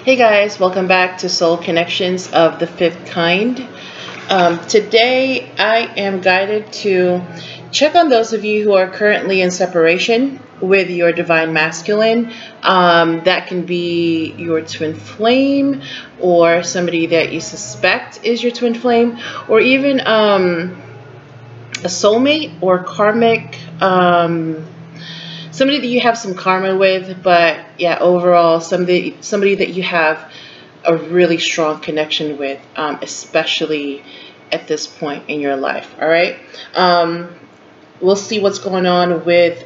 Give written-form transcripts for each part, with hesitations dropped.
Hey guys, welcome back to Soul Connections of the Fifth Kind. Today I am guided to check on those of you who are currently in separation with your divine masculine. That can be your twin flame or somebody that you suspect is your twin flame, or even a soulmate or karmic, somebody that you have some karma with, but yeah, overall somebody that you have a really strong connection with, especially at this point in your life. All right, we'll see what's going on with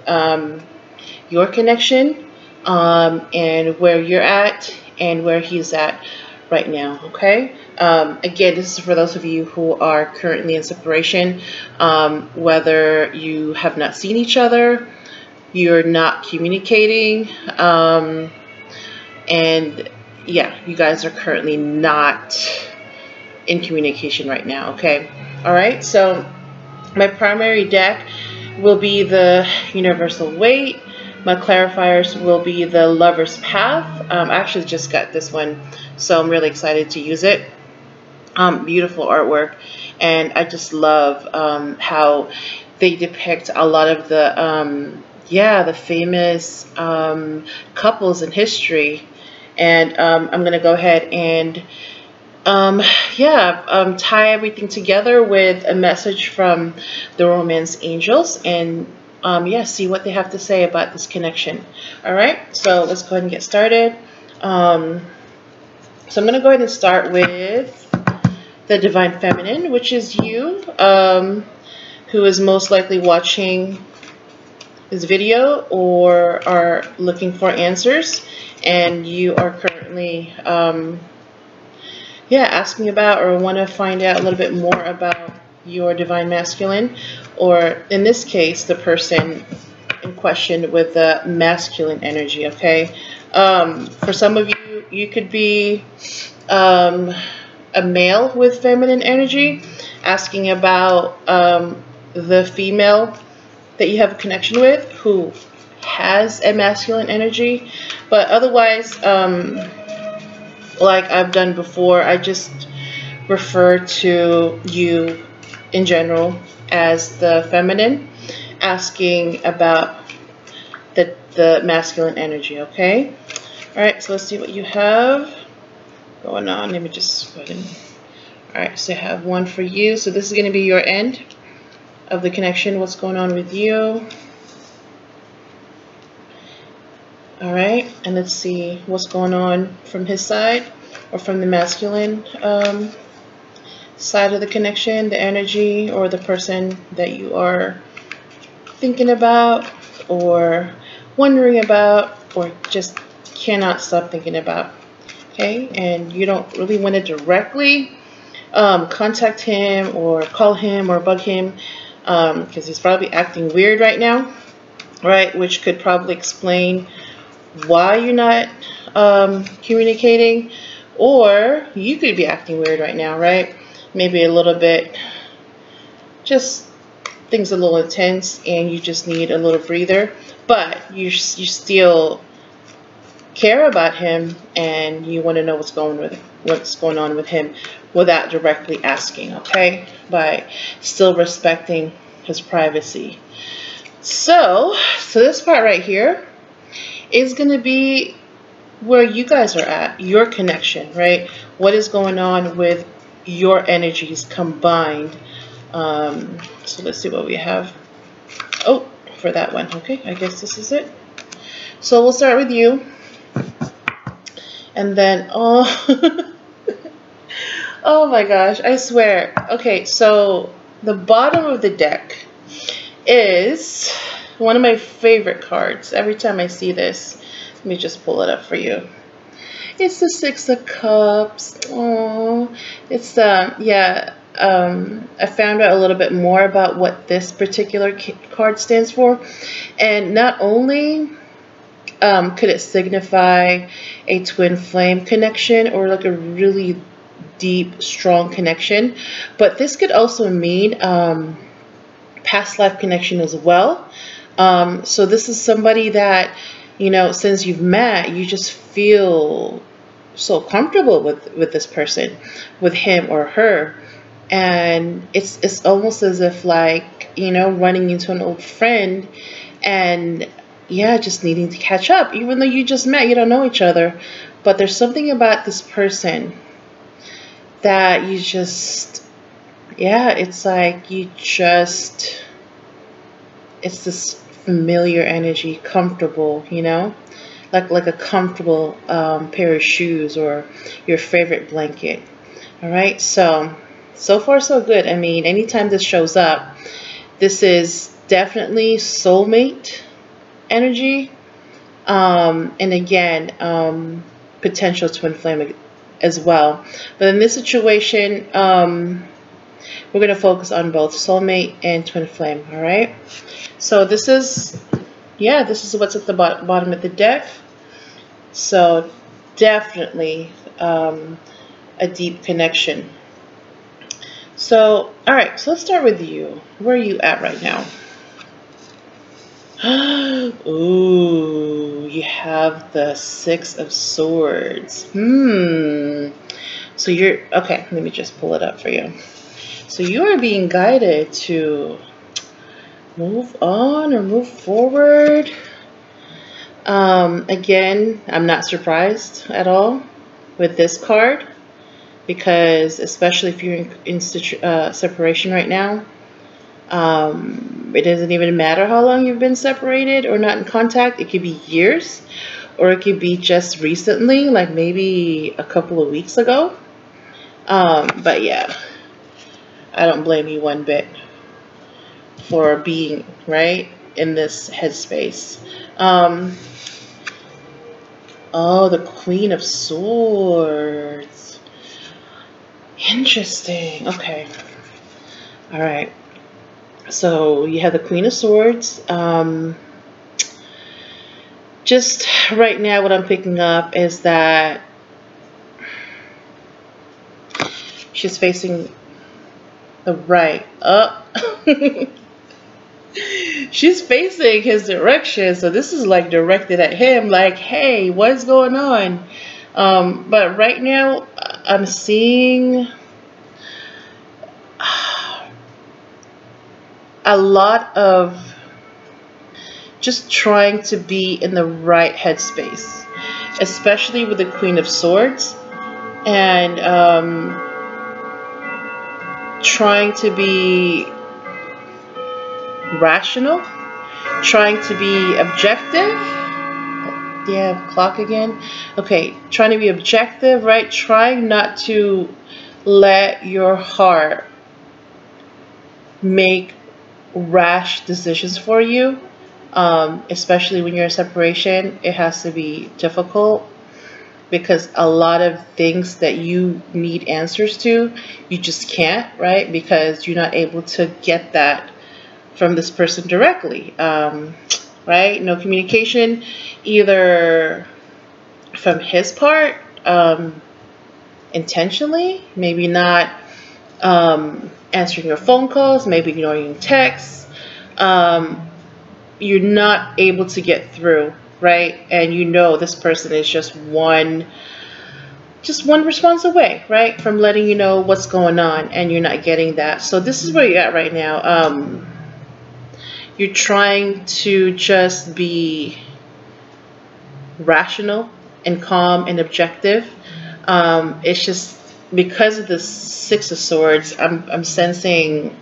your connection, and where you're at and where he's at right now. Okay, again, this is for those of you who are currently in separation, whether you have not seen each other, you're not communicating, and yeah, you guys are currently not in communication right now. Okay, all right, so my primary deck will be the Universal Waite. My clarifiers will be the Lover's Path. I actually just got this one, so I'm really excited to use it. Beautiful artwork, and I just love how they depict a lot of the the famous couples in history. And I'm gonna go ahead and tie everything together with a message from the romance angels, and see what they have to say about this connection. All right, so let's go ahead and get started. So I'm gonna go ahead and start with the Divine Feminine, which is you, who is most likely watching this video or are looking for answers, and you are currently asking about or want to find out a little bit more about your divine masculine, or in this case the person in question with the masculine energy. Okay, for some of you, you could be a male with feminine energy asking about the female that you have a connection with who has a masculine energy. But otherwise, like I've done before, I just refer to you in general as the feminine, asking about the masculine energy. Okay, all right, so let's see what you have going on. Let me just go ahead and, all right, so I have one for you. So this is going to be your end of the connection, what's going on with you. All right, and let's see what's going on from his side, or from the masculine side of the connection, the energy, or the person that you are thinking about or wondering about, or just cannot stop thinking about. Okay, and you don't really want to directly contact him or call him or bug him, because he's probably acting weird right now, right? Which could probably explain why you're not communicating, or you could be acting weird right now, right? Maybe a little bit, just things a little intense, and you just need a little breather, but you still care about him, and you want to know what's going on with him without directly asking. Okay, by still respecting his privacy. So this part right here is going to be where you guys are at, your connection, right? What is going on with your energies combined? So let's see what we have. Oh, for that one. Okay, I guess this is it. So we'll start with you, and then oh oh my gosh, I swear. Okay, so the bottom of the deck is one of my favorite cards. Every time I see this, let me just pull it up for you. It's the Six of Cups. Oh, it's the I found out a little bit more about what this particular card stands for, and not only could it signify a twin flame connection, or like a really deep, strong connection, but this could also mean past life connection as well. So this is somebody that, you know, since you've met, you just feel so comfortable with this person, with him or her. And it's almost as if, like, you know, running into an old friend, and yeah, just needing to catch up, even though you just met, you don't know each other, but there's something about this person that you just, yeah, it's like you just, it's this familiar energy, comfortable, you know, like a comfortable pair of shoes or your favorite blanket. All right, so far so good. I mean, anytime this shows up, this is definitely soulmate energy, and again, potential twin flame as well. But in this situation, we're going to focus on both soulmate and twin flame. All right, so this is, yeah, this is what's at the bottom of the deck. So definitely a deep connection. So, all right, so let's start with you. Where are you at right now? Ooh, you have the Six of Swords. So you're, okay, let me just pull it up for you. So you are being guided to move on or move forward. Again, I'm not surprised at all with this card, because especially if you're in separation right now, it doesn't even matter how long you've been separated or not in contact. It could be years, or it could be just recently, like maybe a couple of weeks ago. But yeah, I don't blame you one bit for being right in this headspace. Oh, the Queen of Swords. Interesting. Okay. All right. So you have the Queen of Swords. Just right now, what I'm picking up is that she's facing the right up. She's facing his direction, so this is like directed at him, like, hey, what's going on? But right now I'm seeing a lot of just trying to be in the right headspace, especially with the Queen of Swords, and trying to be rational, trying to be objective. Yeah, clock again. Okay, trying to be objective, right? Trying not to let your heart make rash decisions for you, especially when you're in separation. It has to be difficult, because a lot of things that you need answers to, you just can't, right? Because you're not able to get that from this person directly, right? No communication, either from his part, intentionally, maybe not answering your phone calls, maybe ignoring texts. You're not able to get through, right? And you know this person is just one response away, right, from letting you know what's going on, and you're not getting that. So this is where you're at right now. You're trying to just be rational and calm and objective. It's just because of the Six of Swords, I'm sensing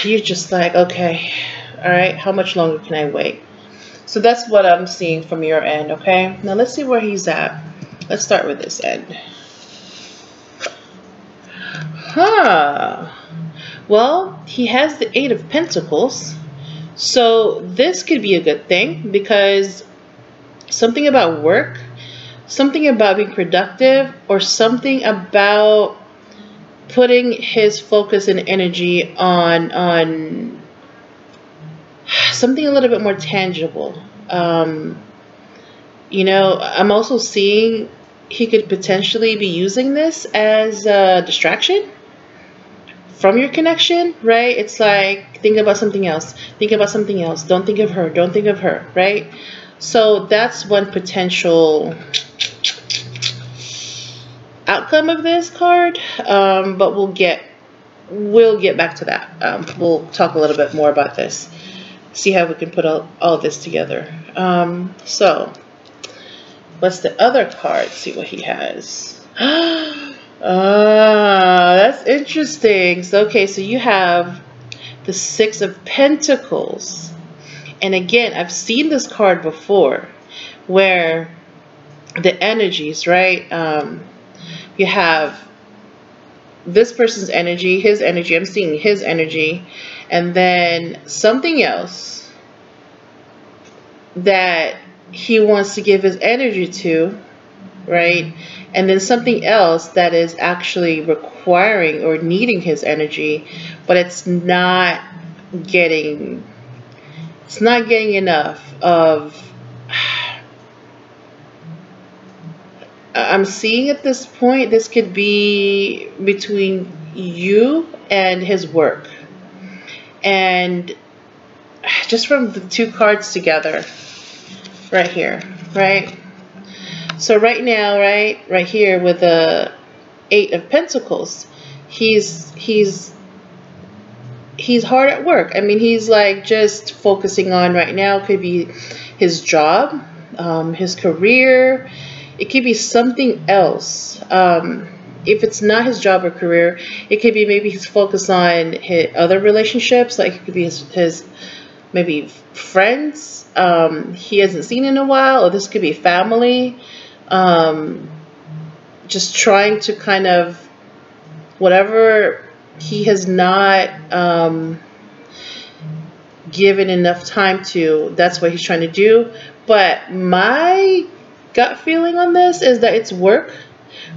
you're just like, okay, all right, how much longer can I wait? So that's what I'm seeing from your end, okay? Now let's see where he's at. Let's start with this end. Well, he has the Eight of Pentacles. So this could be a good thing, because something about work, something about being productive, or something about putting his focus and energy on something a little bit more tangible. You know, I'm also seeing he could potentially be using this as a distraction from your connection, right? It's like, think about something else. Think about something else. Don't think of her. Don't think of her, right? So that's one potential outcome of this card, but we'll get back to that. We'll talk a little bit more about this, see how we can put all this together. So what's the other card? See what he has. That's interesting. So, okay, so you have the Six of Pentacles. And again, I've seen this card before where the energies, right? You have this person's energy, his energy. I'm seeing his energy. And then something else that he wants to give his energy to, right? And then something else that is actually requiring or needing his energy, but it's not getting enough of. I'm seeing at this point, this could be between you and his work. And just from the two cards together, right here, right? So right now, right here with the Eight of Pentacles, he's hard at work. I mean, he's like just focusing on right now, could be his job, his career. It could be something else. If it's not his job or career, it could be maybe he's focused on his other relationships. Like it could be his maybe friends he hasn't seen in a while, or this could be family. Just trying to kind of, whatever he has not given enough time to, that's what he's trying to do. But my gut feeling on this is that it's work,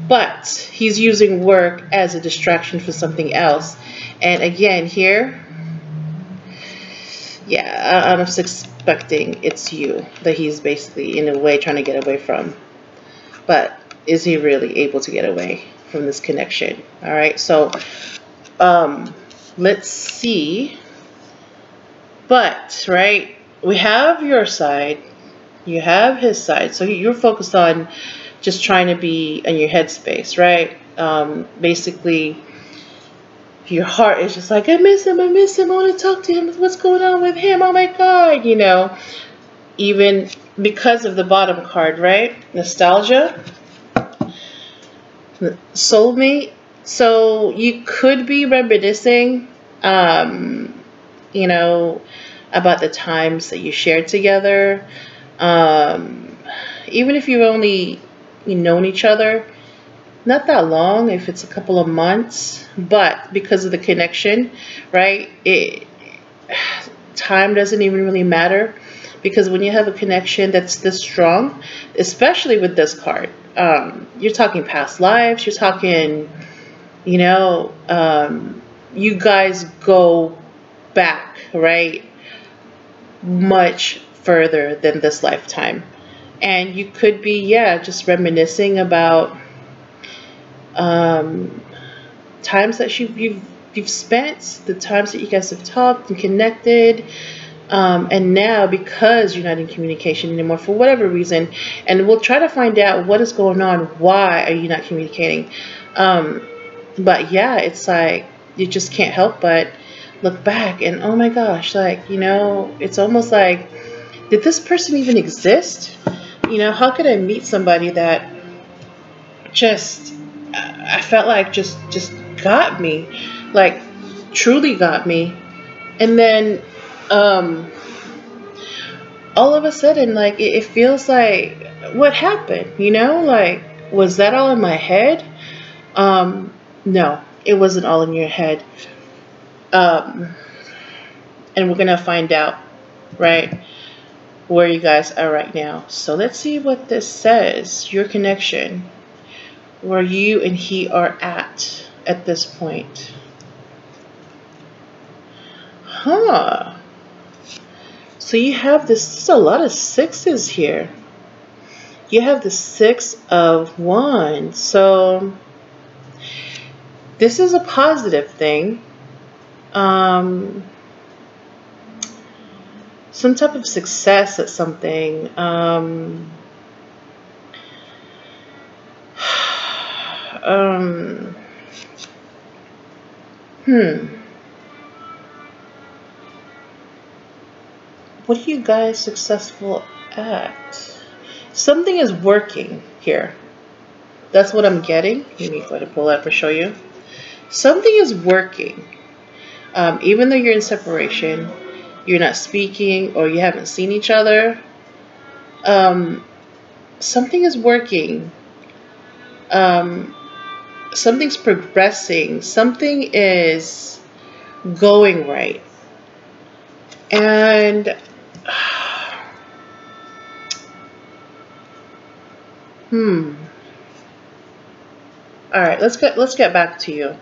but he's using work as a distraction for something else. And again here, yeah, I'm suspecting it's you that he's basically in a way trying to get away from. But is he really able to get away from this connection? All right, so let's see. But right, we have your side, you have his side. So you're focused on just trying to be in your headspace, right? Basically, your heart is just like, I miss him, I want to talk to him. What's going on with him? Oh my God, you know. Even because of the bottom card, right? Nostalgia, soulmate. So you could be reminiscing, you know, about the times that you shared together. Even if you've only known each other not that long, if it's a couple of months, but because of the connection, right? Time doesn't even really matter, because when you have a connection that's this strong, especially with this card, you're talking past lives, you're talking, you know, you guys go back, right? Much further than this lifetime. And you could be, yeah, just reminiscing about times that you've spent, the times that you guys have talked and connected, and now because you're not in communication anymore for whatever reason, and we'll try to find out what is going on, why are you not communicating, but yeah, it's like you just can't help but look back and, oh my gosh, like, you know, it's almost like, did this person even exist? You know, how could I meet somebody that just, I felt like just got me, like truly got me, and then all of a sudden, like, it feels like, what happened? You know, like, was that all in my head? No, it wasn't all in your head. And we're gonna find out, right, where you guys are right now. So let's see what this says. Your connection, where you and he are at this point. Huh. So you have this is a lot of sixes here. You have the Six of Wands. So this is a positive thing. Some type of success at something. um, what are you guys successful at? Something is working here. That's what I'm getting. Let me go ahead and pull up and show you. Something is working. Even though you're in separation, you're not speaking, or you haven't seen each other, something is working. Something's progressing. Something is going right. And all right, let's get back to you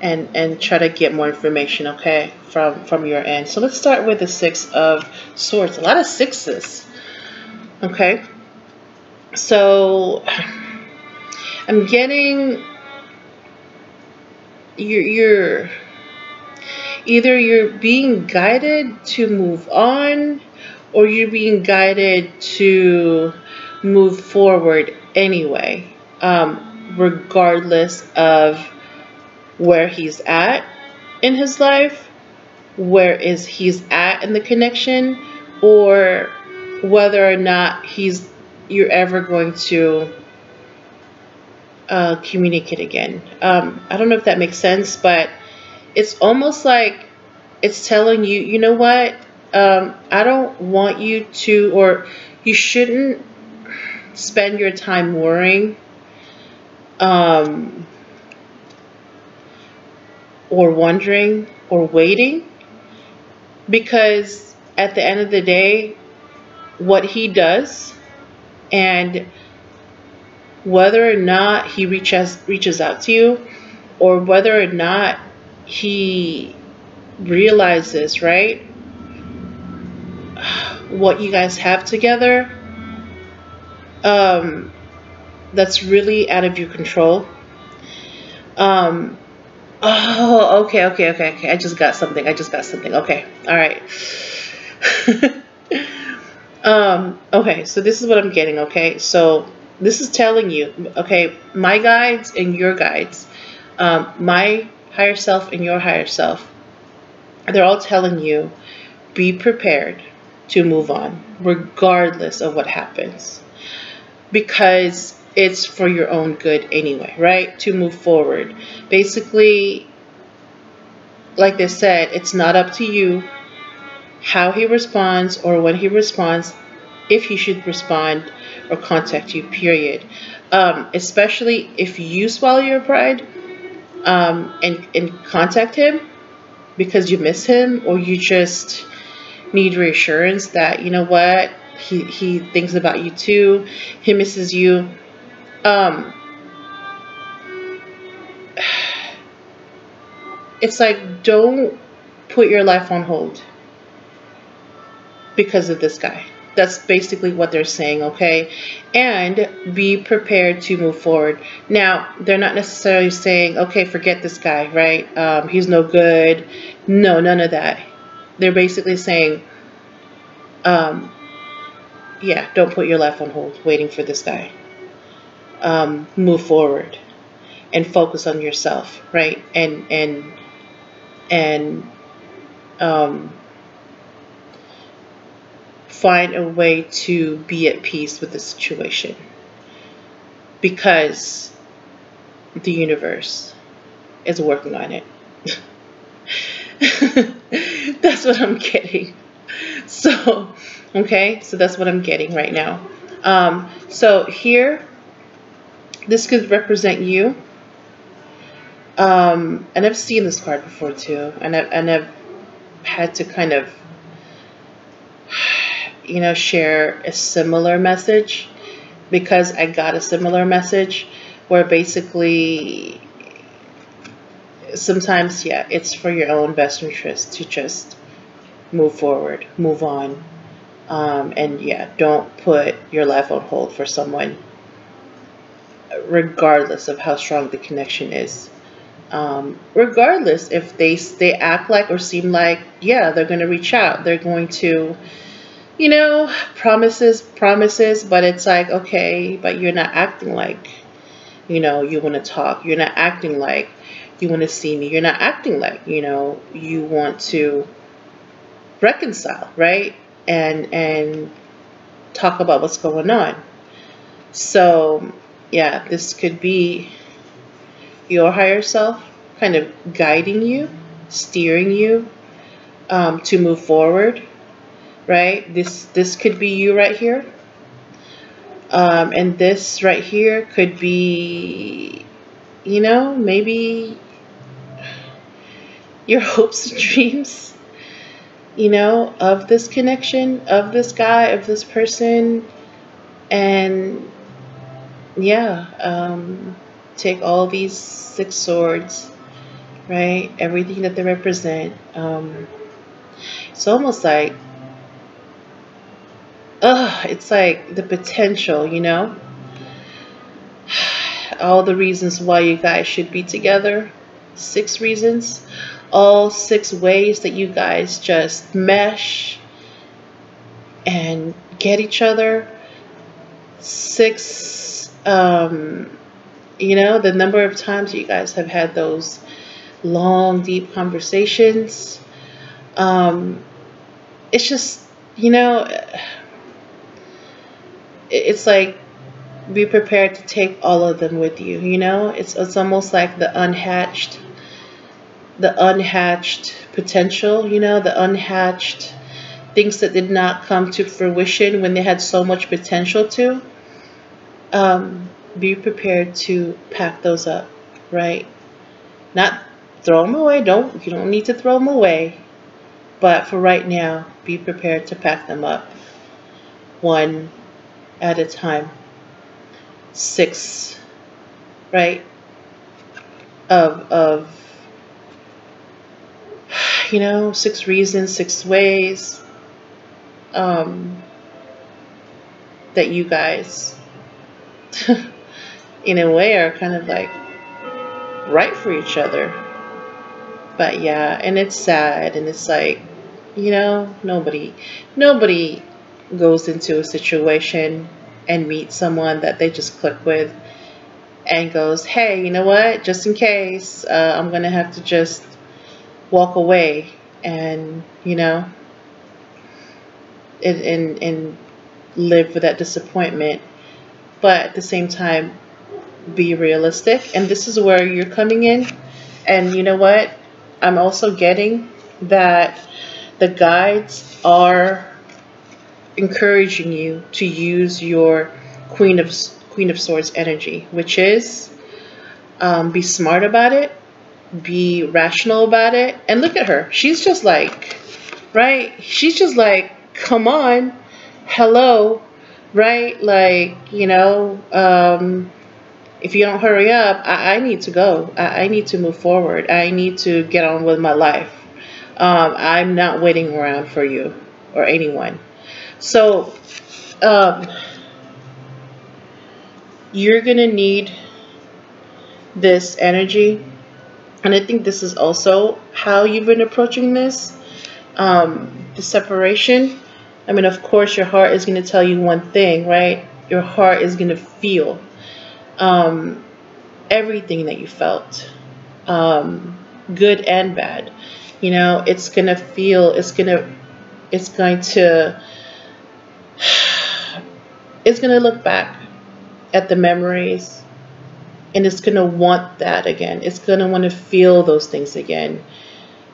and try to get more information, okay, from your end. So let's start with the Six of Swords. A lot of sixes. Okay. So I'm getting you're either you're being guided to move on, or you're being guided to move forward anyway, regardless of where he's at in his life, where is he's at in the connection, or whether or not you're ever going to communicate again. I don't know if that makes sense, but it's almost like it's telling you, you know what, I don't want you to, or you shouldn't spend your time worrying or wondering or waiting, because at the end of the day, what he does, and whether or not he reaches out to you, or whether or not he realizes, right, what you guys have together, that's really out of your control. Oh, okay. I just got something. Okay, all right. Okay, so this is what I'm getting. Okay, so this is telling you, okay, my guides and your guides, my higher self and your higher self, they're all telling you, be prepared to move on, regardless of what happens, because it's for your own good anyway, right? To move forward. Basically, like they said, it's not up to you how he responds or when he responds, if he should respond or contact you, period. Especially if you swallow your pride and contact him because you miss him, or you just need reassurance that, you know what, he thinks about you too, he misses you. It's like, don't put your life on hold because of this guy. That's basically what they're saying, okay? And be prepared to move forward. Now, they're not necessarily saying, okay, forget this guy, right? He's no good. No, none of that. They're basically saying, yeah, don't put your life on hold waiting for this guy. Move forward and focus on yourself, right? And find a way to be at peace with the situation, because the universe is working on it. That's what I'm getting. So, okay, so that's what I'm getting right now. So here, this could represent you. And I've seen this card before too, and I've had to kind of, you know, share a similar message, because I got a similar message where basically sometimes, yeah, it's for your own best interest to just move forward, move on, and yeah, don't put your life on hold for someone, regardless of how strong the connection is. Regardless if they act like or seem like, yeah, they're going to reach out, they're going to, you know, promises, but it's like, okay, but you're not acting like you know, you want to talk. You're not acting like you want to see me. You're not acting like, you know, you want to reconcile, right? And talk about what's going on. So, yeah, this could be your higher self kind of guiding you, steering you to move forward, right? This could be you right here. And this right here could be, you know, maybe your hopes and dreams, you know, of this connection, of this guy, of this person. And yeah, take all these 6 swords, right? Everything that they represent. It's almost like, it's like the potential, you know? All the reasons why you guys should be together. 6 reasons. All 6 ways that you guys just mesh and get each other. 6, you know, the number of times you guys have had those long, deep conversations. It's just, you know, it's like, be prepared to take all of them with you, you know? It's almost like the unhatched potential, you know, the unhatched things that did not come to fruition when they had so much potential to. Be prepared to pack those up, right? Not throw them away. You don't need to throw them away. But for right now, be prepared to pack them up one at a time. 6, right? Of you know, 6 reasons, 6 ways that you guys in a way are kind of like right for each other. But yeah, and it's sad, and it's like, you know, nobody goes into a situation and meets someone that they just click with and goes, hey, you know what, just in case, I'm gonna have to just walk away, and you know, and live with that disappointment. But at the same time, be realistic. And this is where you're coming in. And you know what, I'm also getting that the guides are encouraging you to use your Queen of Swords energy, which is be smart about it, be rational about it. And look at her, she's just like, right, she's just like, come on, hello, right? Like, you know, if you don't hurry up, I need to go. I need to move forward. I need to get on with my life. I'm not waiting around for you or anyone. So you're going to need this energy. And I think this is also how you've been approaching this, the separation. I mean, of course, your heart is going to tell you one thing, right? Your heart is going to feel everything that you felt, good and bad. You know, it's going to feel, it's going to look back at the memories, and it's going to want that again. It's going to want to feel those things again,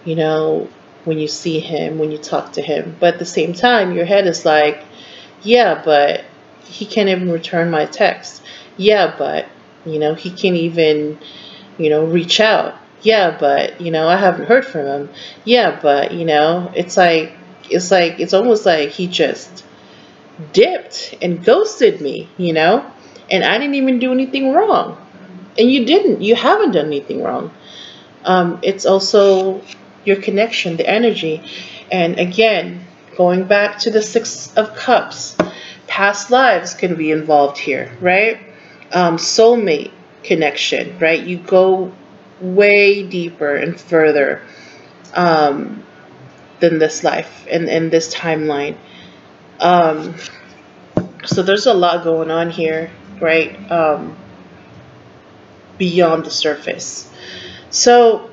you know, when you see him, when you talk to him. But at the same time, your head is like, yeah, but he can't even return my text. Yeah, but, you know, he can't even, you know, reach out. Yeah, but, you know, I haven't heard from him. Yeah, but, you know, it's almost like he just dipped and ghosted me, you know, and I didn't even do anything wrong. And you haven't done anything wrong. It's also your connection, the energy. And again, going back to the 6 of Cups, past lives can be involved here, right? Soulmate connection, right? You go way deeper and further than this life and this timeline. So there's a lot going on here, right? beyond the surface. So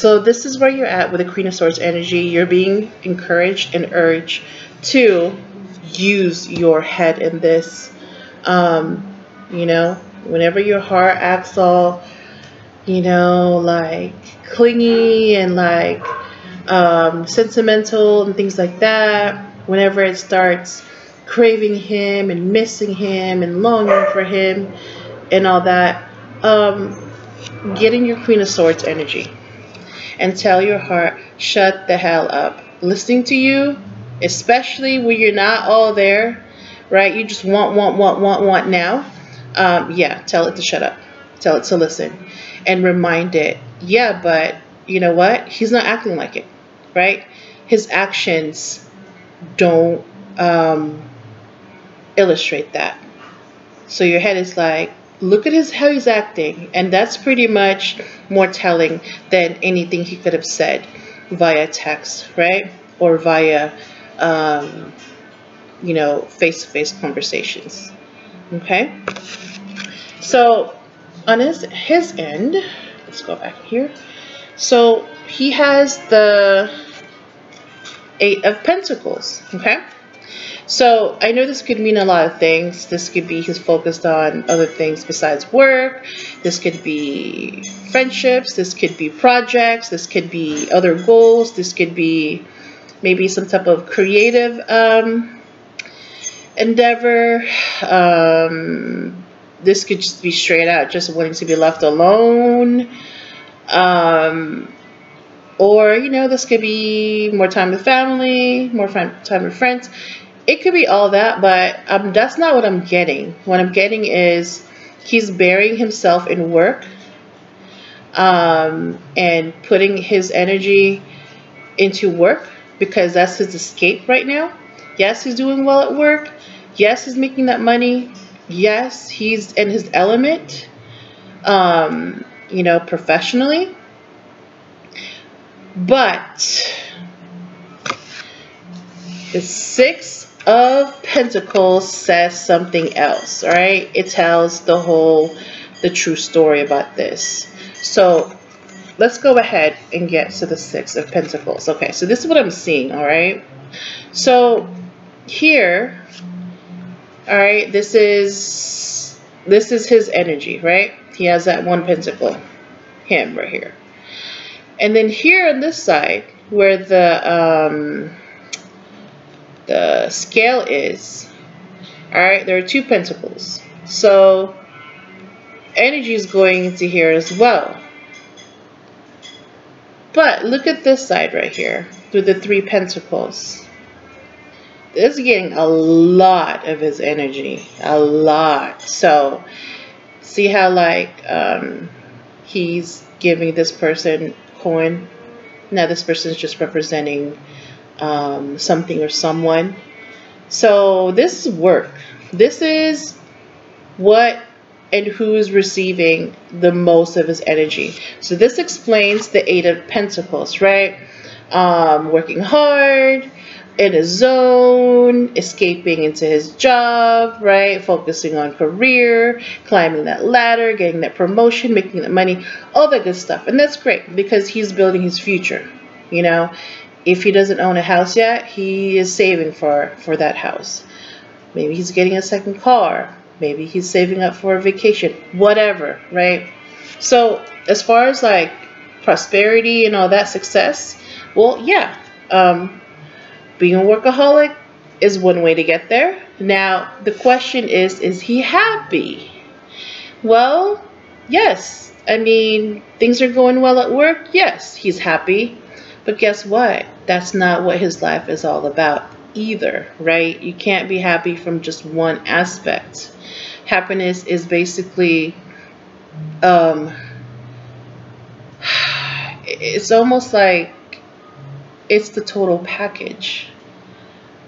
this is where you're at with the Queen of Swords energy. You're being encouraged and urged to use your head in this. You know, whenever your heart acts all, you know, like clingy and like sentimental and things like that, whenever it starts craving him and missing him and longing for him and all that, get in your Queen of Swords energy and tell your heart, shut the hell up. Listening to you, especially when you're not all there, right? You just want now. Yeah, tell it to shut up. Tell it to listen. And remind it, yeah, but you know what? He's not acting like it, right? His actions don't illustrate that. So your head is like, look at how he's acting, and that's pretty much more telling than anything he could have said via text, right? Or via, you know, face-to-face conversations. Okay. So on his end, let's go back here. So he has the 8 of Pentacles. Okay. So I know this could mean a lot of things. This could be he's focused on other things besides work. This could be friendships. This could be projects. This could be other goals. This could be maybe some type of creative endeavor. This could just be straight out just wanting to be left alone. Or, you know, this could be more time with family, more time with friends. It could be all that, but that's not what I'm getting. What I'm getting is he's burying himself in work and putting his energy into work because that's his escape right now. Yes, he's doing well at work. Yes, he's making that money. Yes, he's in his element, you know, professionally. But the 6 of Pentacles says something else, all right? It tells the true story about this. So let's go ahead and get to the 6 of Pentacles. Okay, so this is what I'm seeing, all right? So here, all right, this is his energy, right? He has that 1 pentacle, him right here. And then here on this side, where the scale is, all right, there are 2 pentacles. So energy is going into here as well. But look at this side right here with the 3 pentacles. This is getting a lot of his energy, a lot. So see how like he's giving this person coin. Now this person is just representing something or someone. So this is work. This is what and who is receiving the most of his energy. So this explains the 8 of Pentacles, right? Working hard, in his zone, escaping into his job, right? Focusing on career, climbing that ladder, getting that promotion, making that money, all that good stuff. And that's great because he's building his future, you know? If he doesn't own a house yet, he is saving for that house. Maybe he's getting a second car. Maybe he's saving up for a vacation, whatever, right? So as far as like prosperity and all that success, well, yeah, being a workaholic is one way to get there. Now, the question is he happy? Well, yes. I mean, things are going well at work. Yes, he's happy. But guess what? That's not what his life is all about either, right? You can't be happy from just one aspect. Happiness is basically, it's almost like it's the total package.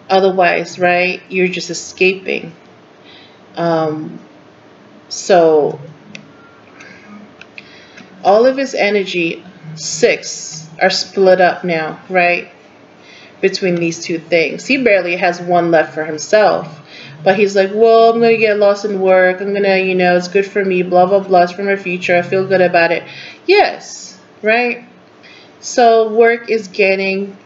Otherwise, right, you're just escaping. So all of his energy, 6, are split up now, right, between these 2 things. He barely has 1 left for himself. But he's like, well, I'm going to get lost in work. I'm going to, you know, it's good for me, blah, blah, blah. It's for my future. I feel good about it. Yes, right? So work is getting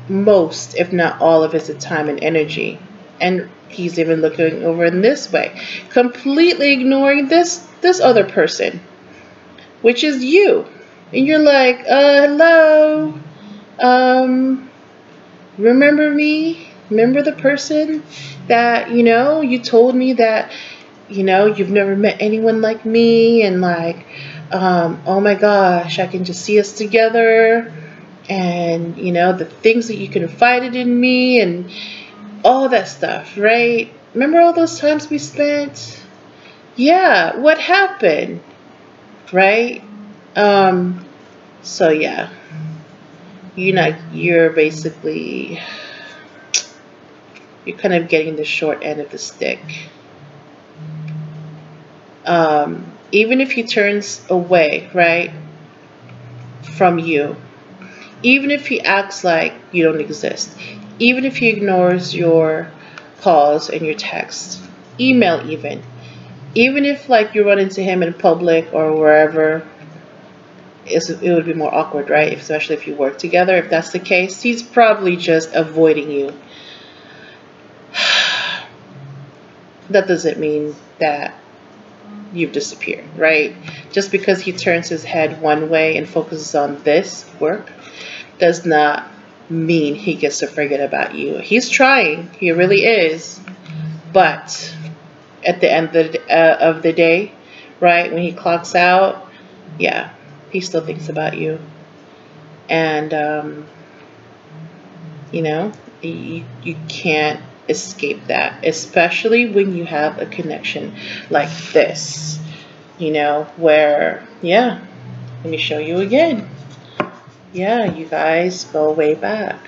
most, if not all of his time and energy. And he's even looking over in this way, completely ignoring this other person, which is you. And you're like, hello, remember me? Remember the person that, you know, you told me that, you know, you've never met anyone like me, and like, oh my gosh, I can just see us together, and, you know, the things that you confided in me and all that stuff, right? Remember all those times we spent? Yeah, what happened? Right? So yeah, you're basically, you're kind of getting the short end of the stick. Even if he turns away, right, from you, even if he acts like you don't exist, even if he ignores your calls and your texts, email even if like you run into him in public or wherever, it would be more awkward, right? Especially if you work together. If that's the case, he's probably just avoiding you. That doesn't mean that you've disappeared, right? Just because he turns his head one way and focuses on this work does not mean he gets to forget about you. He's trying, he really is, but at the end of the day, right, when he clocks out, yeah, he still thinks about you. And you know, you can't escape that, especially when you have a connection like this, you know, where, yeah, let me show you again. Yeah, you guys go way back.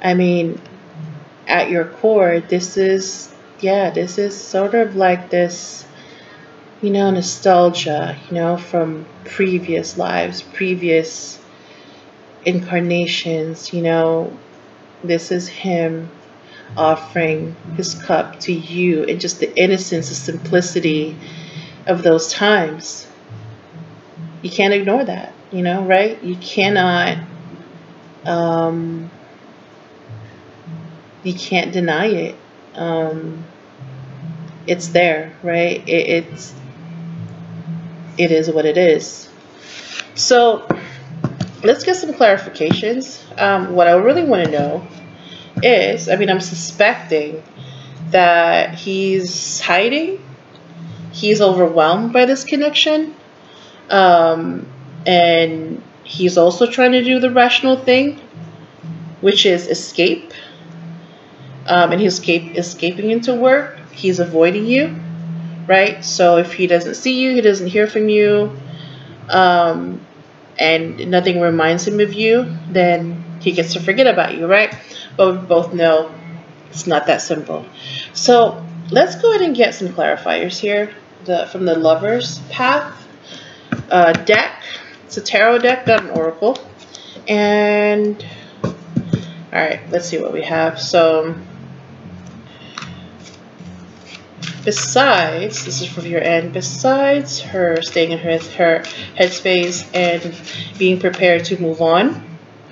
I mean, at your core, this is, yeah, this is sort of like this, you know, nostalgia, you know, from previous lives, previous incarnations, you know. This is him offering his cup to you, and just the innocence, the simplicity of those times. You can't ignore that, you know, right? You cannot, you can't deny it. It's there, right? It is what it is. So let's get some clarifications. What I really want to know is, I mean, I'm suspecting that he's hiding. He's overwhelmed by this connection. And he's also trying to do the rational thing, which is escape. And he's escaping into work. He's avoiding you, right? So if he doesn't see you, he doesn't hear from you, and nothing reminds him of you, then he gets to forget about you, right? But we both know it's not that simple. So let's go ahead and get some clarifiers here from the Lover's Path deck. It's a tarot deck, not an oracle. And all right, let's see what we have. So besides, this is from your end, besides her staying in her headspace and being prepared to move on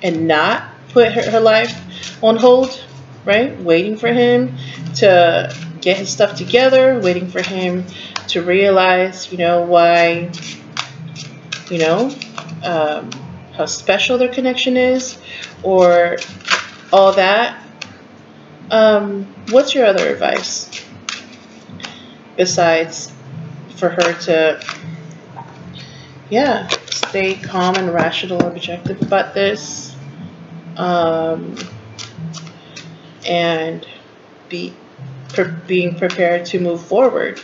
and not put her life on hold, right? Waiting for him to get his stuff together, waiting for him to realize, you know, why, you know, how special their connection is, or all that. What's your other advice besides for her to, yeah, stay calm and rational and objective about this, and being prepared to move forward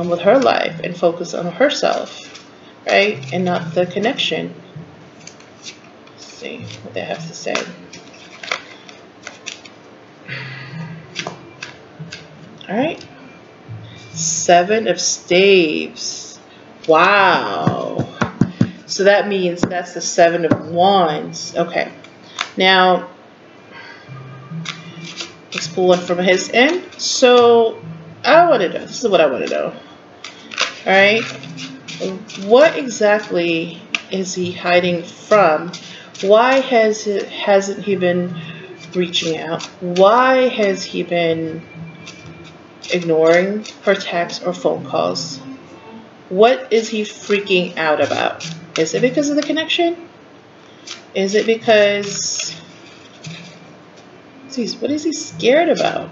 with her life and focus on herself, right, and not the connection? Let's see what they have to say. All right. 7 of Staves. Wow. So that means that's the 7 of Wands. Okay. Now, Let's pull one from his end. So I want to know. This is what I want to know. All right. What exactly is he hiding from? Why hasn't he been reaching out? Why has he been ignoring her texts or phone calls? What is he freaking out about? Is it because of the connection? Is it because... Geez, what is he scared about?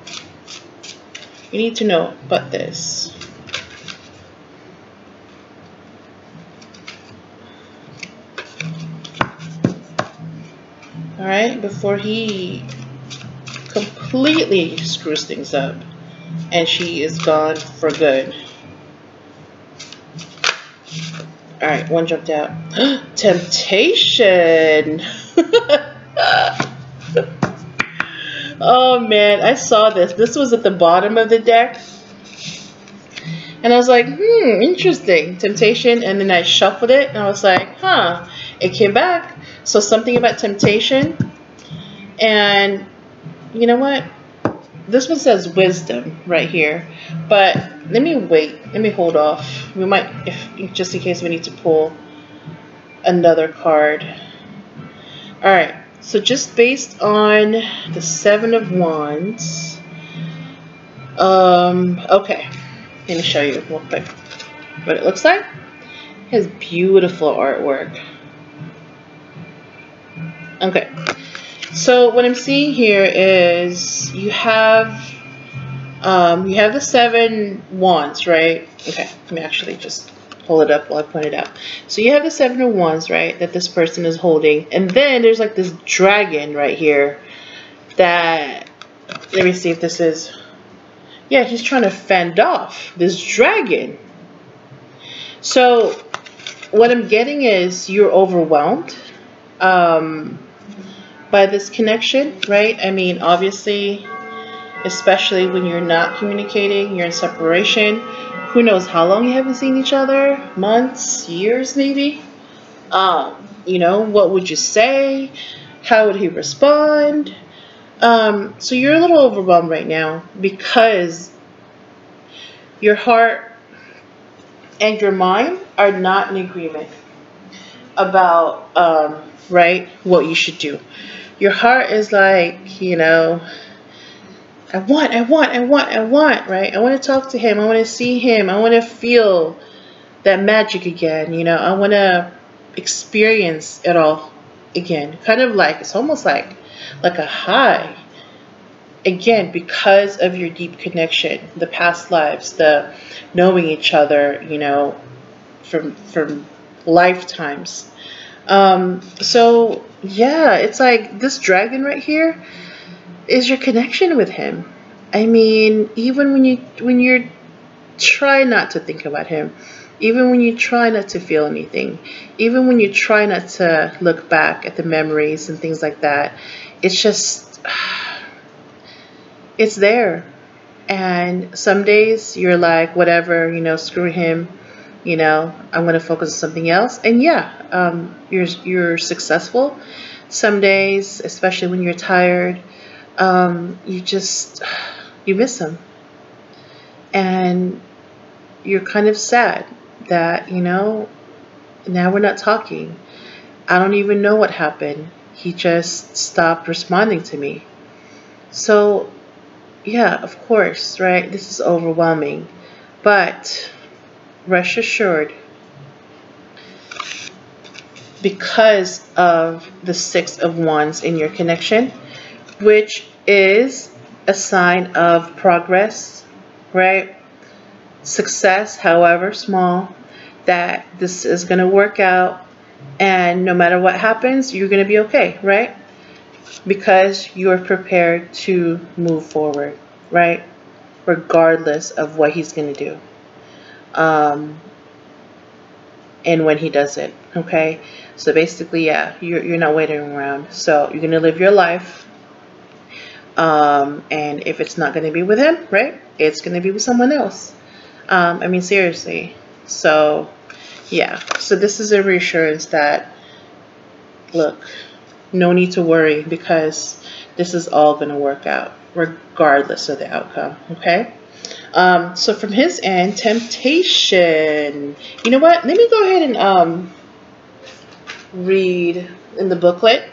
You need to know about this. Alright, before he completely screws things up and she is gone for good. Alright, one jumped out. Temptation! Oh man, I saw this. This was at the bottom of the deck. And I was like, interesting. Temptation. And then I shuffled it and I was like, huh. It came back. So something about temptation. And you know what? This one says wisdom right here. But let me wait. Let me hold off. We might, just in case we need to pull another card. Alright. So just based on the Seven of Wands. Okay. Let me show you real quick what it looks like. It has beautiful artwork. Okay. So what I'm seeing here is you have the Seven Wands, right? Okay, let me actually just pull it up while I point it out. So you have the Seven of Wands, right, that this person is holding, and then there's like this dragon right here that, let me see if this is, yeah, he's trying to fend off this dragon. So what I'm getting is you're overwhelmed by this connection, right? I mean, obviously, especially when you're not communicating, you're in separation. Who knows how long you haven't seen each other? Months, years, maybe? You know, what would you say? How would he respond? So you're a little overwhelmed right now because your heart and your mind are not in agreement about, right, what you should do. Your heart is like, you know, I want, right? I want to talk to him. I want to see him. I want to feel that magic again. You know, I want to experience it all again. Kind of like, it's almost like a high. Again, because of your deep connection, the past lives, the knowing each other, you know, from lifetimes. So yeah, it's like this dragon right here is your connection with him. I mean, even when you try not to think about him, even when you try not to feel anything, even when you try not to look back at the memories and things like that, it's just, it's there. And some days you're like, whatever, you know, screw him, you know, I'm going to focus on something else. And yeah, you're successful. Some days, especially when you're tired, you miss him. And you're kind of sad that, you know, now we're not talking. I don't even know what happened. He just stopped responding to me. So, yeah, of course, right? This is overwhelming. But rest assured, because of the Six of Wands in your connection, which is a sign of progress, right? Success, however small, that this is going to work out, and no matter what happens, you're going to be okay, right? Because you're prepared to move forward, right? Regardless of what he's going to do. And when he does it, okay? So basically, yeah, you're not waiting around. So you're going to live your life. And if it's not going to be with him, right, it's going to be with someone else. I mean, seriously. So, yeah. So this is a reassurance that, look, no need to worry because this is all going to work out. regardless of the outcome. Okay. So from his end, temptation. You know what? Let me go ahead and read in the booklet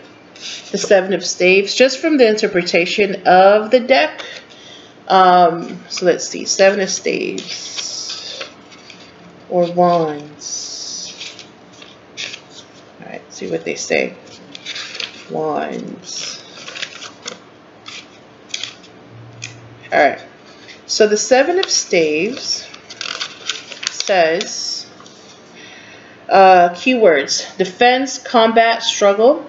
the Seven of Staves, just from the interpretation of the deck. So let's see, Seven of Staves or Wands. All right, see what they say. Wands. All right. So the Seven of Staves says, keywords: defense, combat, struggle.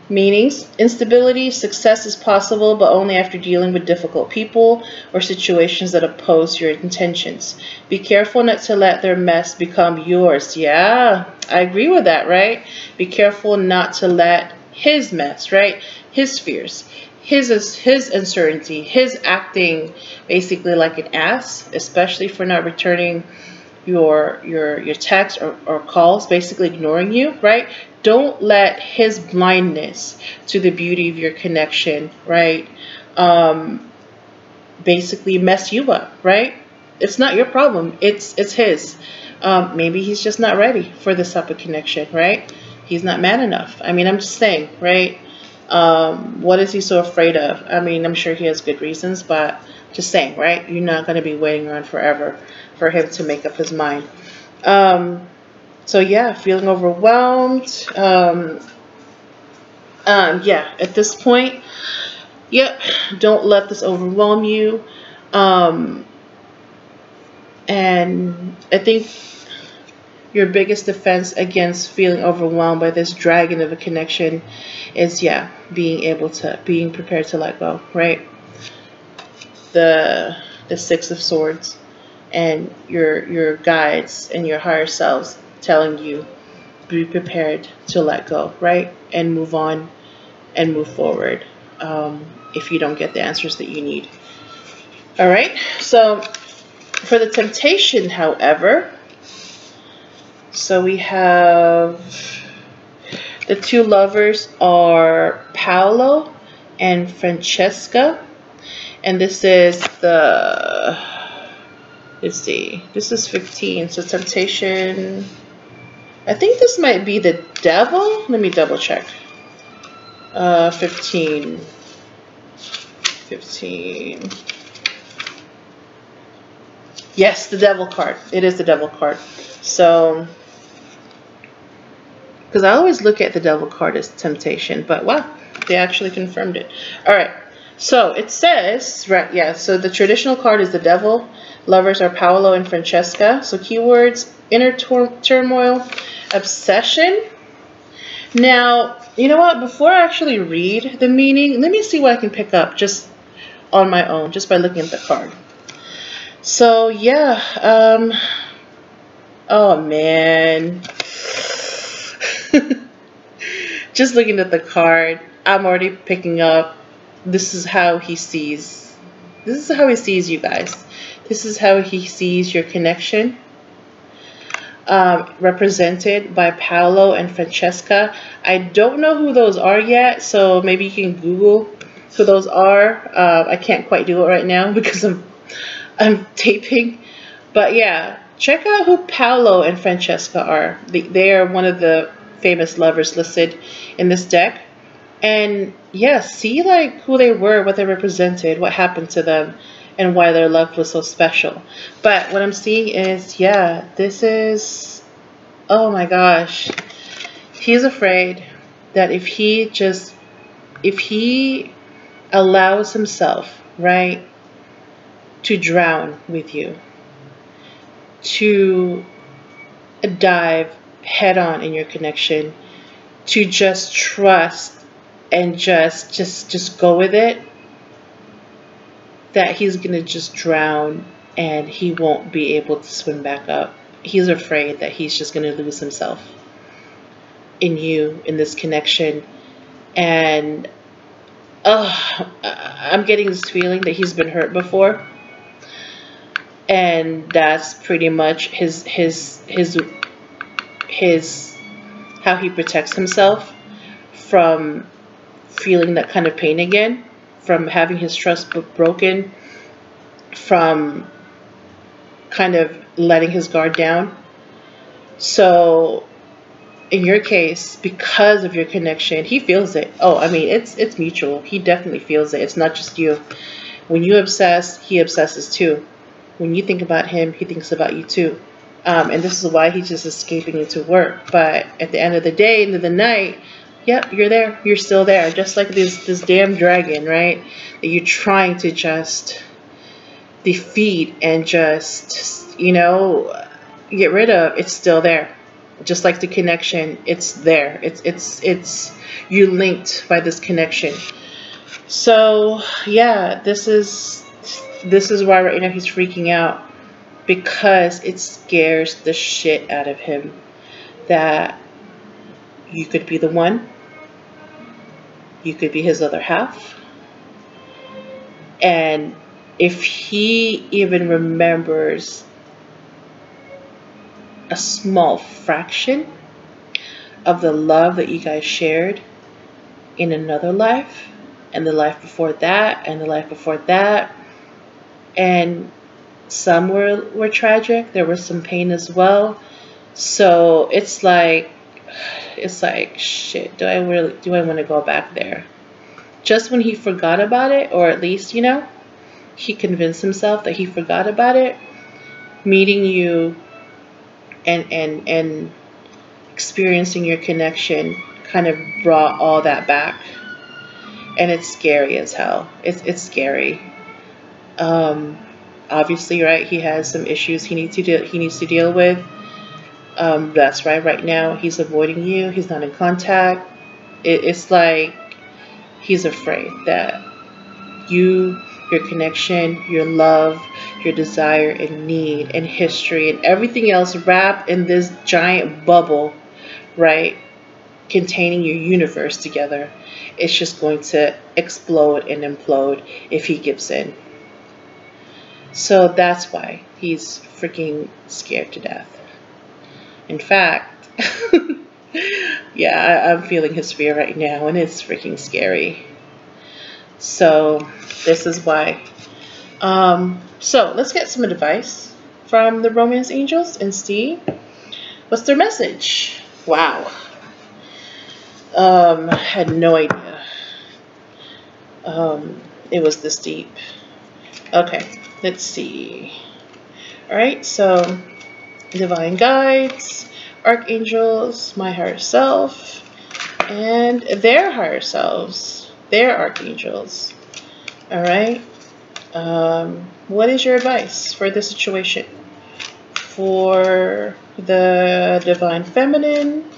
Meanings: instability, success is possible, but only after dealing with difficult people or situations that oppose your intentions. Be careful not to let their mess become yours. Yeah, I agree with that, right? Be careful not to let his mess, right? His fears, his uncertainty, his acting basically like an ass, especially for not returning your texts or calls, basically ignoring you, right? Don't let his blindness to the beauty of your connection, right, basically mess you up, right? It's not your problem. It's his. Maybe he's just not ready for this type of connection, right? He's not man enough. I mean, I'm just saying, right? What is he so afraid of? I mean, I'm sure he has good reasons, but just saying, right? You're not going to be waiting around forever for him to make up his mind. So yeah, feeling overwhelmed. Yeah, at this point, yep, don't let this overwhelm you. And I think your biggest defense against feeling overwhelmed by this dragon of a connection is, yeah, being prepared to let go, right? The Six of Swords and your guides and your higher selves telling you, be prepared to let go, right? And move on and move forward if you don't get the answers that you need. All right, so for the temptation, however, so we have the two lovers are Paolo and Francesca, and this is the, let's see, this is 15, so temptation, I think this might be the devil. Let me double check. 15. Yes, the devil card. It is the devil card. So, because I always look at the devil card as temptation, but wow, they actually confirmed it. All right. So it says, right, yeah, so the traditional card is the devil. Lovers are Paolo and Francesca. So keywords: inner turmoil, obsession. Now, you know what? Before I actually read the meaning, let me see what I can pick up just on my own, just by looking at the card. So, yeah. Oh, man. Just looking at the card, I'm already picking up, this is how he sees. This is how he sees you guys. This is how he sees your connection. Represented by Paolo and Francesca. I don't know who those are yet, so maybe you can Google who those are. I can't quite do it right now because I'm taping. But yeah, check out who Paolo and Francesca are. They are one of the famous lovers listed in this deck. And yeah, see like who they were, what they represented, what happened to them, and why their love was so special. But what I'm seeing is, yeah, this is, oh my gosh, he's afraid that if he allows himself, right, to drown with you, to dive head on in your connection, to just trust and just go with it, that he's gonna just drown and he won't be able to swim back up. He's afraid that he's just gonna lose himself in you, in this connection. And I'm getting this feeling that he's been hurt before, and that's pretty much his how he protects himself from feeling that kind of pain again. from having his trust broken, from kind of letting his guard down. So in your case, because of your connection, he feels it. Oh, I mean, it's mutual. He definitely feels it. It's not just you. When you obsess, he obsesses too. When you think about him, he thinks about you too. And this is why he's just escaping into work. But at the end of the day, end of the night, yep, you're there. You're still there. Just like this damn dragon, right? That you're trying to just defeat and just, you know, get rid of. It's still there. Just like the connection, it's there. It's you're linked by this connection. So yeah, this is why right now he's freaking out, because it scares the shit out of him that you could be the one, you could be his other half, and if he even remembers a small fraction of the love that you guys shared in another life, and the life before that, and the life before that, and some were tragic, there was some pain as well. So it's like shit, do I want to go back there? Just when he forgot about it, or at least, you know, he convinced himself that he forgot about it, meeting you and experiencing your connection kind of brought all that back. And it's scary as hell. It's scary. Obviously, right, he has some issues he needs to deal with. That's right. Right now, he's avoiding you. He's not in contact. It's like he's afraid that your connection, your love, your desire and need and history and everything else wrapped in this giant bubble, right, containing your universe together, it's just going to explode and implode if he gives in. So that's why he's freaking scared to death. In fact, yeah, I'm feeling his fear right now, and it's freaking scary. So this is why. So let's get some advice from the romance angels and see what's their message. Wow. I had no idea it was this deep. Okay, let's see. Alright, so divine guides, archangels, my higher self, and their higher selves, their archangels. Alright, what is your advice for this situation? For the divine feminine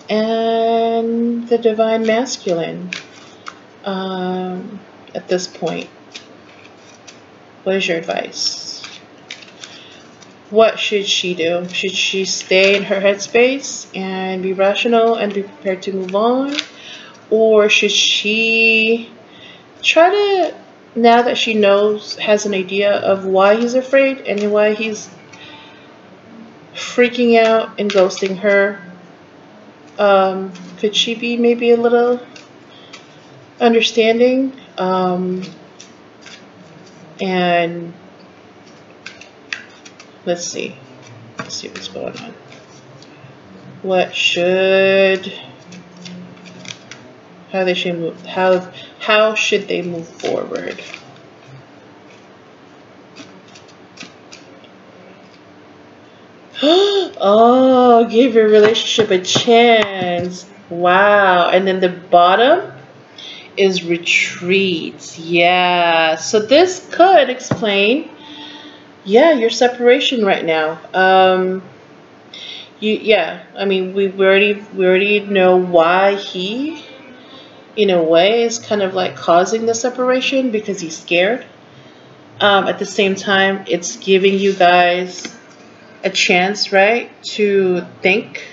and the divine masculine at this point. What is your advice? What should she do? Should she stay in her headspace and be rational and be prepared to move on? Or should she try to, now that she knows, has an idea of why he's afraid and why he's freaking out and ghosting her, could she be maybe a little understanding? And let's see what's going on. How should they move forward? Oh, give your relationship a chance. Wow. And then the bottom is retreat. Yeah. So this could explain, yeah, your separation right now. I mean, we already know why he, in a way, is kind of like causing the separation, because he's scared. At the same time, it's giving you guys a chance, right, to think,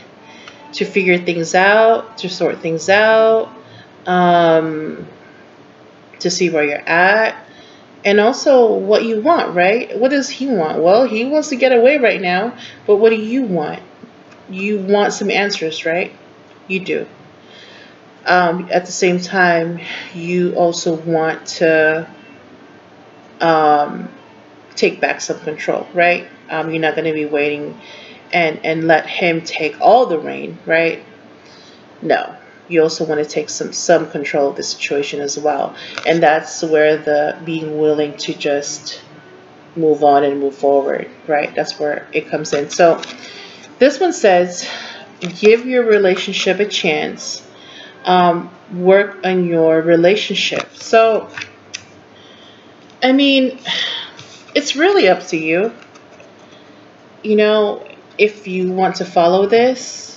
to figure things out, to sort things out, to see where you're at, and also what you want, right? What does he want? Well, he wants to get away right now, but what do you want? You want some answers, right? You do. At the same time, you also want to um, take back some control, right? You're not going to be waiting and let him take all the reign, right? No. You also want to take some control of the situation as well. And that's where the being willing to just move on and move forward, right? That's where it comes in. So this one says, give your relationship a chance. Work on your relationship. So, I mean, it's really up to you. You know, if you want to follow this,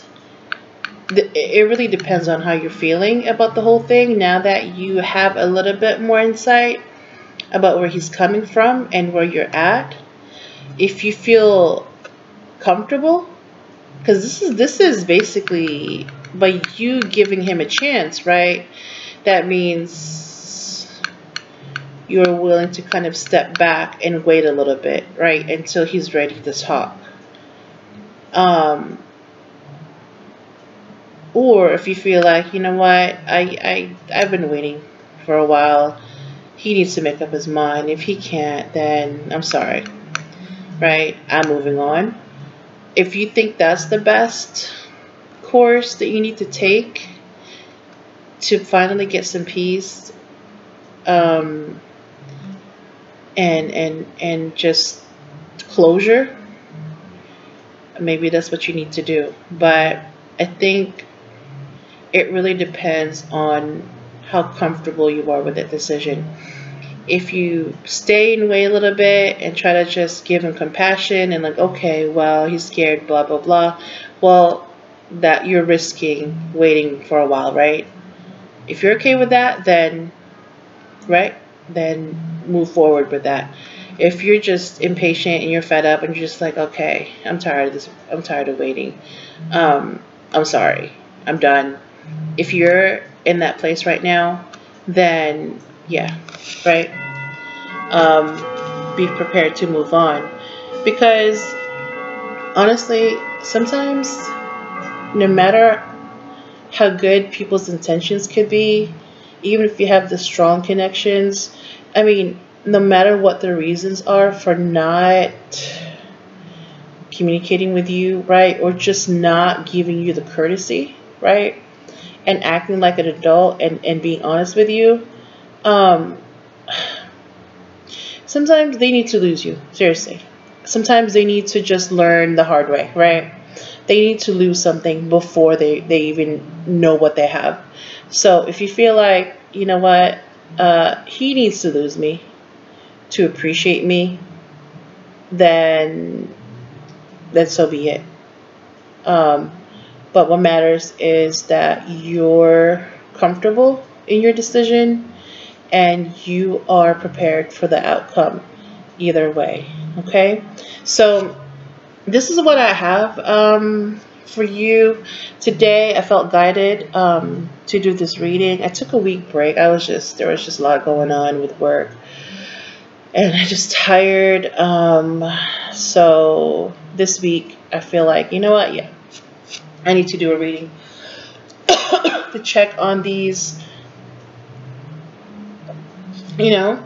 it really depends on how you're feeling about the whole thing. Now that you have a little bit more insight about where he's coming from and where you're at, if you feel comfortable, because this is basically by you giving him a chance, right? That means you're willing to kind of step back and wait a little bit, right, until he's ready to talk. Or if you feel like, you know what, I've been waiting for a while. He needs to make up his mind. If he can't, then I'm sorry, right? I'm moving on. If you think that's the best course that you need to take to finally get some peace, and just closure, maybe that's what you need to do. But I think it really depends on how comfortable you are with that decision. If you stay and wait a little bit and try to just give him compassion and like, okay, well, he's scared, blah, blah, blah, well, that you're risking waiting for a while, right? If you're okay with that, then, right, then move forward with that. If you're just impatient and you're fed up and you're just like, okay, I'm tired of this, I'm tired of waiting, I'm sorry, I'm done. If you're in that place right now, then yeah, right? Be prepared to move on. Because honestly, sometimes no matter how good people's intentions could be, even if you have the strong connections, I mean, no matter what the reasons are for not communicating with you, right, or just not giving you the courtesy, right, and acting like an adult and being honest with you, sometimes they need to lose you, seriously. Sometimes they need to just learn the hard way, right? They need to lose something before they even know what they have. So if you feel like, you know what, he needs to lose me to appreciate me, then so be it. But what matters is that you're comfortable in your decision and you are prepared for the outcome either way. Okay? So this is what I have for you today. I felt guided to do this reading. I took a week break. There was just a lot going on with work. And I'm just tired. So this week I feel like, you know what? Yeah, I need to do a reading to check on these, you know,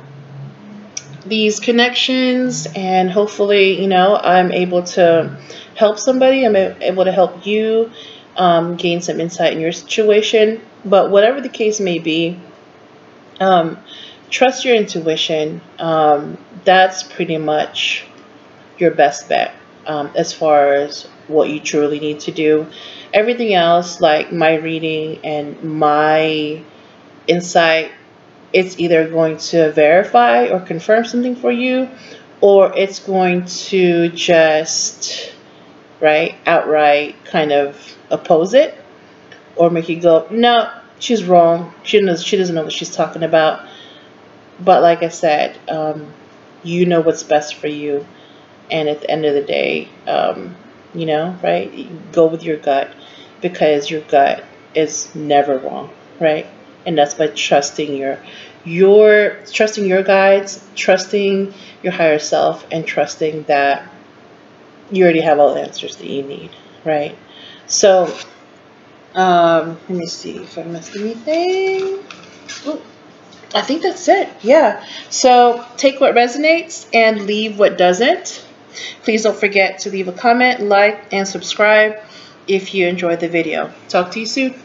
these connections, and hopefully, you know, I'm able to help somebody. I'm able to help you gain some insight in your situation. But whatever the case may be, trust your intuition. That's pretty much your best bet as far as what you truly need to do. Everything else, like my reading and my insight, it's either going to verify or confirm something for you, or it's going to just, right, outright kind of oppose it, or make you go, no, she's wrong. She doesn't know what she's talking about. But like I said, you know what's best for you. And at the end of the day, you know, right, go with your gut, because your gut is never wrong, right? And that's by trusting trusting your guides, trusting your higher self, and trusting that you already have all the answers that you need, right? So Let me see if I missed anything. Oh, I think that's it. Yeah. So take what resonates and leave what doesn't. Please don't forget to leave a comment, like, and subscribe if you enjoyed the video. Talk to you soon.